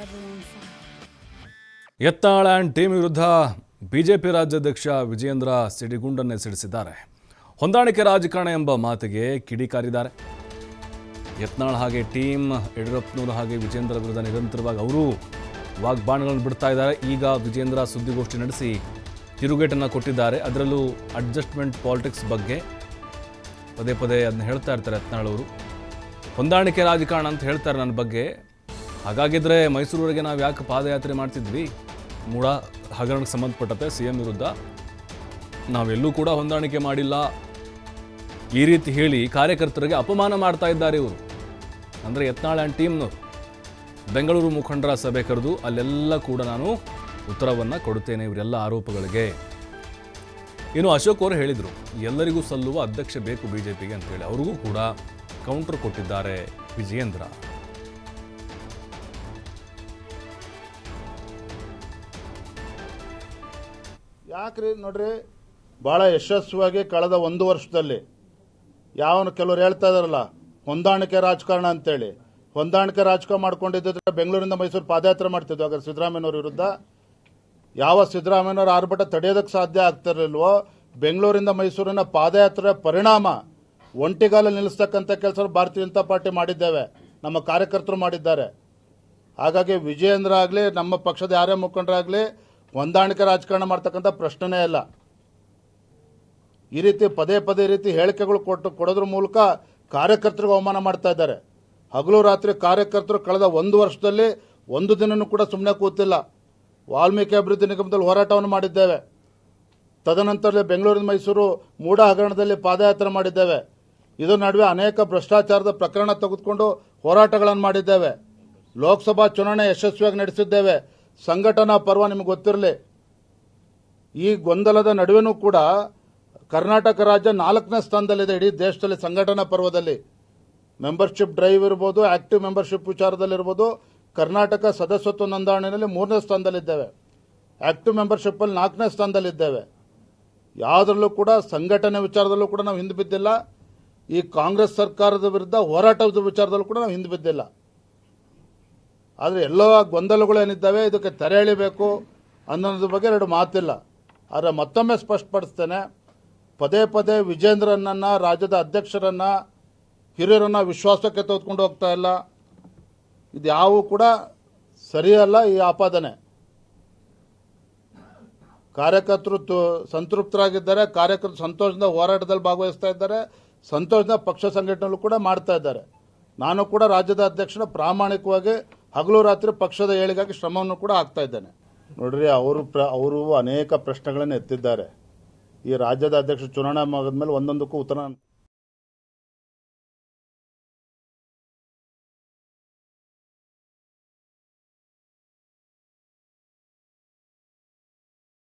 everyone fine. Yatnal and team ವಿರುದ್ಧ BJP ರಾಜ್ಯಾಧ್ಯಕ್ಷ ವಿಜಯೇಂದ್ರ ಸಿಡಿಗುಂಡನ್ನೇ ಸಿಡಿಸಿದ್ದಾರೆ. ಹೊಂದಾಣಿಕೆ ರಾಜಕಾರಣ ಎಂಬ ಮಾತಿಗೆ ಕಿಡಿಕಾರಿದ್ದಾರೆ. ಯತ್ನಾಳ್ ಹಾಗೆ ಟೀಮ್ ಯಡಿಯೂರಪ್ಪನವರು ಹಾಗೆ ವಿಜಯೇಂದ್ರ ವಿರುದ್ಧ ನಿರಂತರವಾಗಿ ಅವರು ವಾಗ್ಬಾಣಗಳನ್ನು ಬಿಡ್ತಾ ಇದ್ದಾರೆ. ಈಗ ವಿಜಯೇಂದ್ರ ಸುದ್ದಿಗೋಷ್ಠಿ ನಡೆಸಿ ತಿರುಗೇಟನ್ನು ಕೊಟ್ಟಿದ್ದಾರೆ. ಅದರಲ್ಲೂ ಅಡ್ಜಸ್ಟ್ಮೆಂಟ್ ಪಾಲಿಟಿಕ್ಸ್ ಬಗ್ಗೆ ಪದೇ ಪದೇ ಅದನ್ನ ಹೇಳ್ತಾ ಇರ್ತಾರೆ ಯತ್ನಾಳ್ ಅವರು. ಹೊಂದಾಣಿಕೆ ರಾಜಕಾರಣ ಅಂತ ಹೇಳ್ತಾರೆ ನನ್ನ ಬಗ್ಗೆ. ಹಾಗಾಗಿದ್ದರೆ ಮೈಸೂರುವರೆಗೆ ನಾವು ಯಾಕೆ ಪಾದಯಾತ್ರೆ ಮಾಡ್ತಿದ್ವಿ? ಮೂಡ ಹಗರಣಕ್ಕೆ ಸಂಬಂಧಪಟ್ಟಂತೆ CM ವಿರುದ್ಧ ನಾವೆಲ್ಲೂ ಕೂಡ ಹೊಂದಾಣಿಕೆ ಮಾಡಿಲ್ಲ, ಈ ರೀತಿ ಹೇಳಿ ಕಾರ್ಯಕರ್ತರಿಗೆ ಅಪಮಾನ ಮಾಡ್ತಾ ಇದ್ದಾರೆ ಇವರು. ಅಂದರೆ ಯತ್ನಾಳ್ ಆ್ಯಂಡ್ ಟೀಮ್ನವರು ಬೆಂಗಳೂರು ಮುಖಂಡರ ಸಭೆ ಕರೆದು ಅಲ್ಲೆಲ್ಲ ಕೂಡ ನಾನು ಉತ್ತರವನ್ನು ಕೊಡುತ್ತೇನೆ ಇವರೆಲ್ಲ ಆರೋಪಗಳಿಗೆ. ಇನ್ನು ಅಶೋಕ್ ಅವರು ಹೇಳಿದರು, ಎಲ್ಲರಿಗೂ ಸಲ್ಲುವ ಅಧ್ಯಕ್ಷ ಬೇಕು BJPಗೆ ಅಂತೇಳಿ. ಅವ್ರಿಗೂ ಕೂಡ ಕೌಂಟರ್ ಕೊಟ್ಟಿದ್ದಾರೆ ವಿಜಯೇಂದ್ರ. ಯಾಕ್ರಿ ನೋಡ್ರಿ, ಭಾಳ ಯಶಸ್ವಿಯಾಗಿ ಕಳೆದ 1 ವರ್ಷದಲ್ಲಿ ಯಾವನು ಕೆಲವರು ಹೇಳ್ತಾ ಇದಾರಲ್ಲ ಹೊಂದಾಣಿಕೆ ರಾಜಕಾರಣ ಅಂತೇಳಿ, ಹೊಂದಾಣಿಕೆ ರಾಜಕಾರಣ ಮಾಡ್ಕೊಂಡಿದ್ದರೆ ಬೆಂಗಳೂರಿಂದ ಮೈಸೂರು ಪಾದಯಾತ್ರೆ ಮಾಡ್ತಿದ್ವು. ಹಾಗಾದ್ರೆ ಸಿದ್ದರಾಮಯ್ಯನವ್ರ ವಿರುದ್ಧ ಯಾವ ಸಿದ್ದರಾಮಯ್ಯನವ್ರ ಆರ್ಭಟ ತಡೆಯೋದಕ್ಕೆ ಸಾಧ್ಯ ಆಗ್ತಿರಲಿಲ್ವೋ, ಬೆಂಗಳೂರಿಂದ ಮೈಸೂರಿನ ಪಾದಯಾತ್ರೆ ಪರಿಣಾಮ ಒಂಟಿಗಾಲ ನಿಲ್ಲಿಸ್ತಕ್ಕಂಥ ಕೆಲಸ ಭಾರತೀಯ ಜನತಾ ಪಾರ್ಟಿ ಮಾಡಿದ್ದೇವೆ, ನಮ್ಮ ಕಾರ್ಯಕರ್ತರು ಮಾಡಿದ್ದಾರೆ. ಹಾಗಾಗಿ ವಿಜಯೇಂದ್ರ ಆಗಲಿ ನಮ್ಮ ಪಕ್ಷದ ಯಾರೇ ಮುಖಂಡರಾಗಲಿ ಹೊಂದಾಣಿಕೆ ರಾಜಕಾರಣ ಮಾಡ್ತಕ್ಕಂಥ ಪ್ರಶ್ನೆನೇ ಇಲ್ಲ. ಈ ರೀತಿ ಪದೇ ಪದೇ ರೀತಿ ಹೇಳಿಕೆಗಳು ಕೊಡೋದ್ರ ಮೂಲಕ ಕಾರ್ಯಕರ್ತರಿಗೆ ಅವಮಾನ ಮಾಡ್ತಾ ಇದ್ದಾರೆ. ಹಗಲು ರಾತ್ರಿ ಕಾರ್ಯಕರ್ತರು ಕಳೆದ 1 ವರ್ಷದಲ್ಲಿ ಒಂದು ದಿನನೂ ಕೂಡ ಸುಮ್ಮನೆ ಕೂತಿಲ್ಲ. ವಾಲ್ಮೀಕಿ ಅಭಿವೃದ್ಧಿ ನಿಗಮದಲ್ಲಿ ಹೋರಾಟವನ್ನು ಮಾಡಿದ್ದೇವೆ. ತದನಂತರ ಬೆಂಗಳೂರಿನ ಮೈಸೂರು ಮೂಡ ಹಗರಣದಲ್ಲಿ ಪಾದಯಾತ್ರೆ ಮಾಡಿದ್ದೇವೆ. ಇದರ ನಡುವೆ ಅನೇಕ ಭ್ರಷ್ಟಾಚಾರದ ಪ್ರಕರಣ ತೆಗೆದುಕೊಂಡು ಹೋರಾಟಗಳನ್ನು ಮಾಡಿದ್ದೇವೆ. ಲೋಕಸಭಾ ಚುನಾವಣೆ ಯಶಸ್ವಿಯಾಗಿ ನಡೆಸಿದ್ದೇವೆ. ಸಂಘಟನಾ ಪರ್ವ ನಿಮಗೆ ಗೊತ್ತಿರಲಿ. ಈ ಗೊಂದಲದ ನಡುವೆನೂ ಕೂಡ ಕರ್ನಾಟಕ ರಾಜ್ಯ 4ನೇ ಸ್ಥಾನದಲ್ಲಿದೆ ಇಡೀ ದೇಶದಲ್ಲಿ ಸಂಘಟನಾ ಪರ್ವದಲ್ಲಿ. ಮೆಂಬರ್ಶಿಪ್ ಡ್ರೈವ್ ಇರ್ಬೋದು, ಆಕ್ಟಿವ್ ಮೆಂಬರ್ಶಿಪ್ ವಿಚಾರದಲ್ಲಿರ್ಬೋದು, ಕರ್ನಾಟಕ ಸದಸ್ಯತ್ವ ನೋಂದಣಿಯಲ್ಲಿ 3ನೇ ಸ್ಥಾನದಲ್ಲಿದ್ದೇವೆ. ಆಕ್ಟಿವ್ ಮೆಂಬರ್ಶಿಪ್ಪಲ್ಲಿ 4ನೇ ಸ್ಥಾನದಲ್ಲಿದ್ದೇವೆ. ಯಾವುದರಲ್ಲೂ ಕೂಡ ಸಂಘಟನೆ ವಿಚಾರದಲ್ಲೂ ಕೂಡ ನಾವು ಹಿಂದೆ ಬಿದ್ದಿಲ್ಲ. ಈ ಕಾಂಗ್ರೆಸ್ ಸರ್ಕಾರದ ವಿರುದ್ಧ ಹೋರಾಟದ ವಿಚಾರದಲ್ಲೂ ಕೂಡ ನಾವು ಹಿಂದೆ ಬಿದ್ದಿಲ್ಲ. ಆದರೆ ಎಲ್ಲೋ ಗೊಂದಲಗಳೇನಿದ್ದಾವೆ, ಇದಕ್ಕೆ ತೆರೆ ಎಳಿಬೇಕು ಅನ್ನೋದ್ರ ಬಗ್ಗೆ 2 ಮಾತಿಲ್ಲ. ಆದರೆ ಮತ್ತೊಮ್ಮೆ ಸ್ಪಷ್ಟಪಡಿಸ್ತೇನೆ, ಪದೇ ಪದೇ ವಿಜೇಂದ್ರನನ್ನು, ರಾಜ್ಯದ ಅಧ್ಯಕ್ಷರನ್ನು, ಹಿರಿಯರನ್ನು ವಿಶ್ವಾಸಕ್ಕೆ ತೆಗೆದುಕೊಂಡು ಹೋಗ್ತಾ ಇಲ್ಲ. ಇದು ಯಾವೂ ಕೂಡ ಸರಿಯಲ್ಲ ಈ ಆಪಾದನೆ. ಕಾರ್ಯಕರ್ತರು ಸಂತೃಪ್ತರಾಗಿದ್ದಾರೆ. ಕಾರ್ಯಕರ್ತರು ಸಂತೋಷದಿಂದ ಹೋರಾಟದಲ್ಲಿ ಭಾಗವಹಿಸ್ತಾ ಇದ್ದಾರೆ. ಸಂತೋಷದಿಂದ ಪಕ್ಷ ಸಂಘಟನೆಗಳು ಕೂಡ ಮಾಡ್ತಾ ಇದ್ದಾರೆ. ನಾನು ಕೂಡ ರಾಜ್ಯದ ಅಧ್ಯಕ್ಷನ ಪ್ರಾಮಾಣಿಕವಾಗಿ ಹಗಲು ರಾತ್ರಿ ಪಕ್ಷದ ಏಳಿಗಾಗಿ ಶ್ರಮವನ್ನು ಕೂಡ ಹಾಕ್ತಾ ಇದ್ದೇನೆ. ನೋಡ್ರಿ, ಅವರು ಅನೇಕ ಪ್ರಶ್ನೆಗಳನ್ನು ಎತ್ತಿದ್ದಾರೆ. ಈ ರಾಜ್ಯದ ಅಧ್ಯಕ್ಷ ಚುನಾವಣೆ ಮುಗಿದ ಮೇಲೆ ಒಂದೊಂದಕ್ಕೂ ಉತ್ತರ